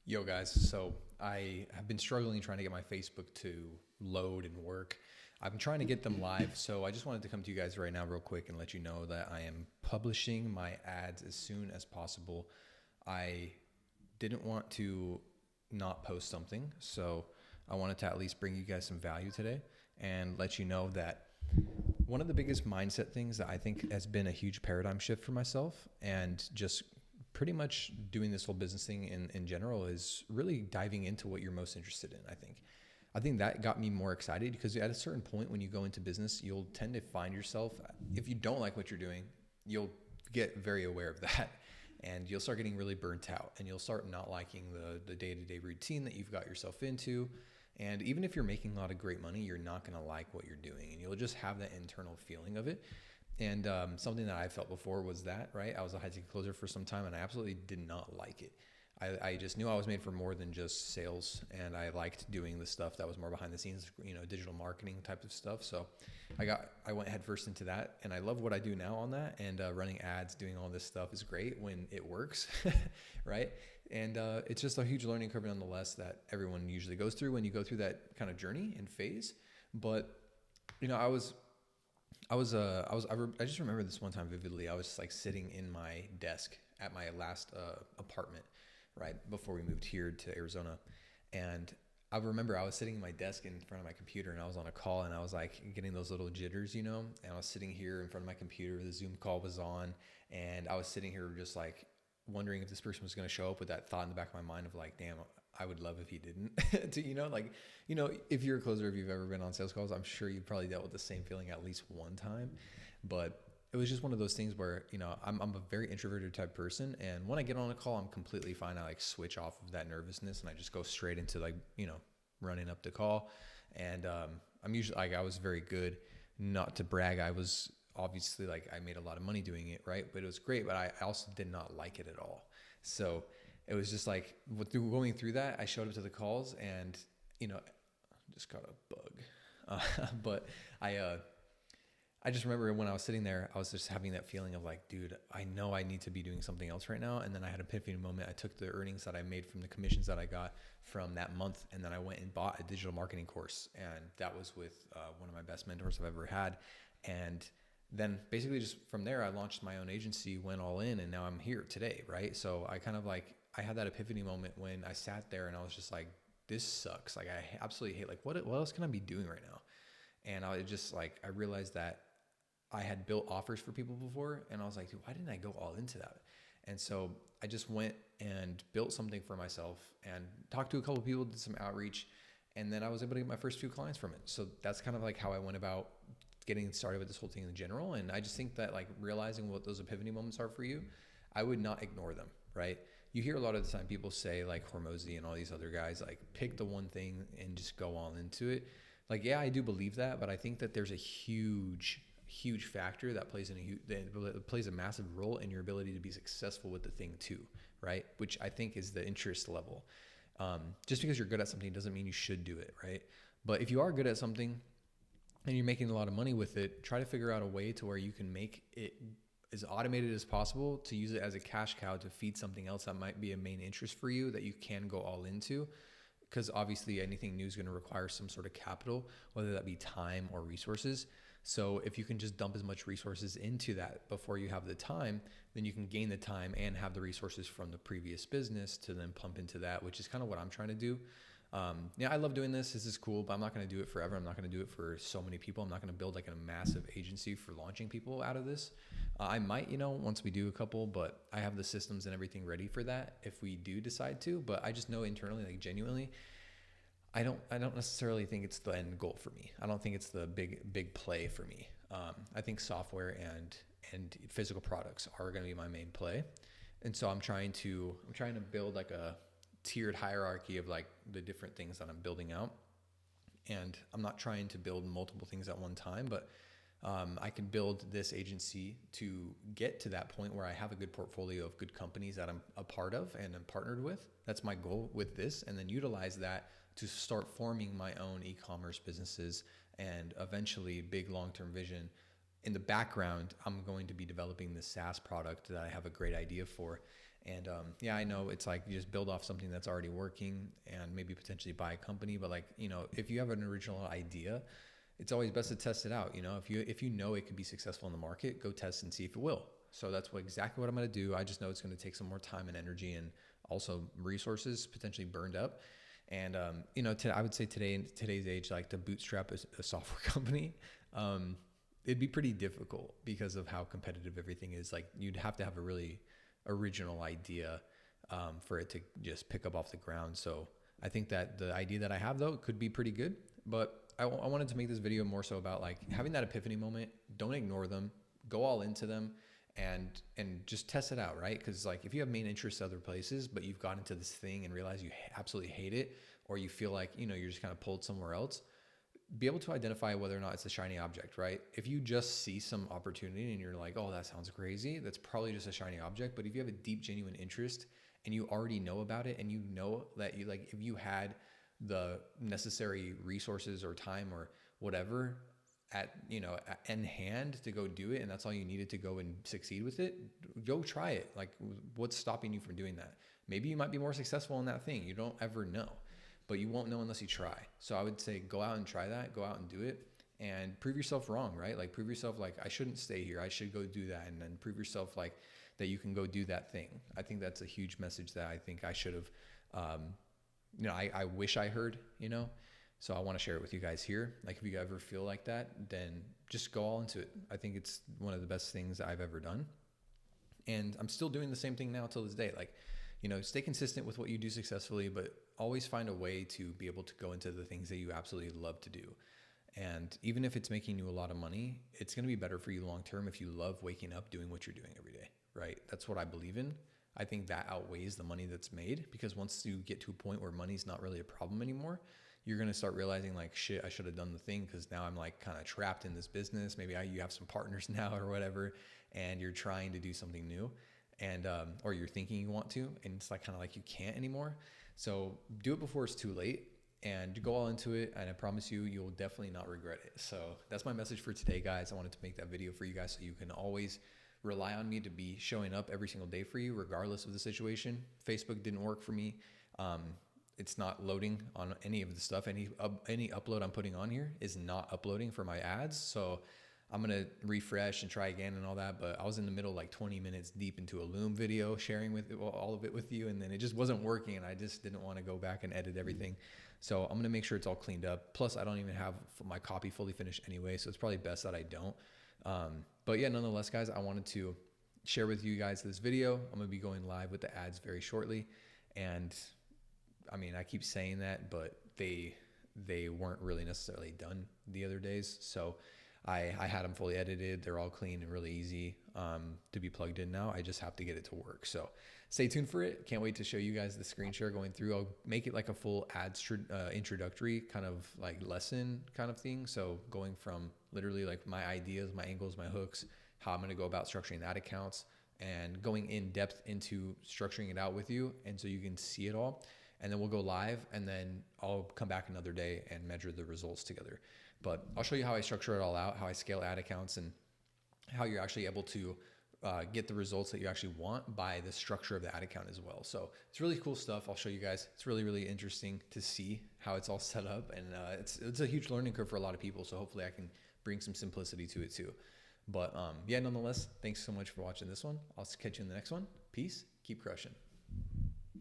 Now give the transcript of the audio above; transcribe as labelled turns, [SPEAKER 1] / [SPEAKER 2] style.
[SPEAKER 1] Yo, guys. So I have been struggling trying to get my Facebook to load and work. I'm trying to get them live. So I just wanted to come to you guys right now, real quick, and let you know that I am publishing my ads as soon as possible. I didn't want to not post something. So I wanted to at least bring you guys some value today and let you know that one of the biggest mindset things that I think has been a huge paradigm shift for myself and just pretty much doing this whole business thing in general is really diving into what you're most interested in. I think that got me more excited because at a certain point when you go into business, you'll tend to find yourself, if you don't like what you're doing, you'll get very aware of that and you'll start getting really burnt out and you'll start not liking the day-to-day routine that you've got yourself into. And even if you're making a lot of great money, you're not going to like what you're doing and you'll just have that internal feeling of it. And something that I felt before was that, right? I was a high ticket closer for some time and I absolutely did not like it. I just knew I was made for more than just sales, and I liked doing the stuff that was more behind the scenes, digital marketing type of stuff. So I went headfirst into that, and I love what I do now on that. And running ads, doing all this stuff is great when it works, right? And it's just a huge learning curve nonetheless that everyone usually goes through when you go through that kind of journey and phase. But I just remember this one time vividly. I was like sitting in my desk at my last apartment, right before we moved here to Arizona, and I remember I was sitting in my desk in front of my computer, and I was on a call, and I was like getting those little jitters, and I was sitting here in front of my computer. The Zoom call was on, and I was sitting here just like wondering if this person was going to show up with that thought in the back of my mind of like, damn, I would love if he didn't. If you're a closer, if you've ever been on sales calls, I'm sure you probably dealt with the same feeling at least one time. But it was just one of those things where, I'm a very introverted type person. And when I get on a call, I'm completely fine. I like switch off of that nervousness and I just go straight into running up the call. And I'm usually like, I was very good, not to brag. I was obviously like, I made a lot of money doing it, right? But it was great, but I also did not like it at all. So it was just like going through that, I showed up to the calls and, just got a bug. But I just remember when I was sitting there, I was just having that feeling of like, dude, I know I need to be doing something else right now. And then I had an epiphany moment. I took the earnings that I made from the commissions that I got from that month, and then I went and bought a digital marketing course. And that was with one of my best mentors I've ever had. And then basically just from there, I launched my own agency, went all in, and now I'm here today, right? So I had that epiphany moment when I sat there and I was just like, this sucks. Like, I absolutely hate, like, what else can I be doing right now? And I realized that I had built offers for people before, and I was like, dude, why didn't I go all into that? And so I just went and built something for myself and talked to a couple of people, did some outreach, and then I was able to get my first few clients from it. So that's kind of like how I went about getting started with this whole thing in general. And I just think that like realizing what those epiphany moments are for you, I would not ignore them, right? You hear a lot of the time people say like Hormozy and all these other guys, like pick the one thing and just go all into it. Like, yeah, I do believe that, but I think that there's a huge factor that plays a massive role in your ability to be successful with the thing too, right? Which I think is the interest level. Just because you're good at something doesn't mean you should do it, right? But if you are good at something and you're making a lot of money with it, try to figure out a way to where you can make it as automated as possible to use it as a cash cow to feed something else that might be a main interest for you that you can go all into. Because obviously anything new is going to require some sort of capital, whether that be time or resources. So if you can just dump as much resources into that before you have the time, then you can gain the time and have the resources from the previous business to then pump into that, which is kind of what I'm trying to do. I love doing this. This is cool, but I'm not going to do it forever. I'm not going to do it for so many people. I'm not going to build like a massive agency for launching people out of this. I might, once we do a couple, but I have the systems and everything ready for that if we do decide to. But I just know internally, like genuinely, I don't necessarily think it's the end goal for me. I don't think it's the big play for me. I think software and physical products are going to be my main play. And so I'm trying to build like a tiered hierarchy of like the different things that I'm building out. And I'm not trying to build multiple things at one time, but I can build this agency to get to that point where I have a good portfolio of good companies that I'm a part of and I'm partnered with. That's my goal with this. And then utilize that to start forming my own e-commerce businesses and eventually big long-term vision. In the background, I'm going to be developing this SaaS product that I have a great idea for. And yeah, I know it's like you just build off something that's already working and maybe potentially buy a company. But like, you know, if you have an original idea, it's always best to test it out. You know, if you know it could be successful in the market, go test and see if it will. So that's exactly what I'm going to do. I just know it's going to take some more time and energy and also resources potentially burned up. And, you know, I would say today, in today's age, like to bootstrap a software company, it'd be pretty difficult because of how competitive everything is. Like you'd have to have a really original idea for it to just pick up off the ground. So I think that the idea that I have though could be pretty good, but I wanted to make this video more so about like having that epiphany moment. Don't ignore them, go all into them and just test it out, right? Because like if you have main interests other places, but you've got into this thing and realize you absolutely hate it, or you feel like, you know, you're just kind of pulled somewhere else, be able to identify whether or not it's a shiny object, right? If you just see some opportunity and you're like, oh, that sounds crazy, that's probably just a shiny object. But if you have a deep, genuine interest and you already know about it, and you know that you like, if you had the necessary resources or time or whatever at, you know, in hand to go do it, and that's all you needed to go and succeed with it, go try it. Like what's stopping you from doing that? Maybe you might be more successful in that thing. You don't ever know, but you won't know unless you try. So I would say go out and try that, go out and do it and prove yourself wrong, right? Like prove yourself like, I shouldn't stay here, I should go do that. And then prove yourself like that you can go do that thing. I think that's a huge message that I think I should have, you know, I wish I heard, you know. So I want to share it with you guys here. Like if you ever feel like that, then just go all into it. I think it's one of the best things I've ever done. And I'm still doing the same thing now till this day. Like, you know, stay consistent with what you do successfully, but always find a way to be able to go into the things that you absolutely love to do. And even if it's making you a lot of money, it's going to be better for you long term if you love waking up doing what you're doing every day, right? That's what I believe in. I think that outweighs the money that's made, because once you get to a point where money's not really a problem anymore, you're going to start realizing like, shit, I should have done the thing, because now I'm like kind of trapped in this business. Maybe you have some partners now or whatever, and you're trying to do something new, and or you're thinking you want to, and it's like kind of like you can't anymore. So do it before it's too late and go all into it, and I promise you, you'll definitely not regret it. So that's my message for today, guys. I wanted to make that video for you guys so you can always rely on me to be showing up every single day for you, regardless of the situation. Facebook didn't work for me. It's not loading on any of the stuff. Any upload I'm putting on here is not uploading for my ads. So I'm going to refresh and try again and all that. But I was in the middle, like 20 minutes deep into a Loom video, sharing with all of it with you. And then it just wasn't working. And I just didn't want to go back and edit everything. So I'm going to make sure it's all cleaned up. Plus, I don't even have my copy fully finished anyway. So it's probably best that I don't. But yeah, nonetheless, guys, I wanted to share with you guys this video. I'm going to be going live with the ads very shortly. And I mean, I keep saying that, but they weren't really necessarily done the other days. So I had them fully edited. They're all clean and really easy to be plugged in now. I just have to get it to work. So stay tuned for it. Can't wait to show you guys the screen share going through. I'll make it like a full ads introductory kind of like lesson kind of thing. So going from literally like my ideas, my angles, my hooks, how I'm going to go about structuring ad accounts, and going in depth into structuring it out with you. And so you can see it all. And then we'll go live, and then I'll come back another day and measure the results together. But I'll show you how I structure it all out, how I scale ad accounts, and how you're actually able to get the results that you actually want by the structure of the ad account as well. So it's really cool stuff. I'll show you guys. It's really, really interesting to see how it's all set up. And it's a huge learning curve for a lot of people. So hopefully I can bring some simplicity to it too. But yeah, nonetheless, thanks so much for watching this one. I'll catch you in the next one. Peace. Keep crushing.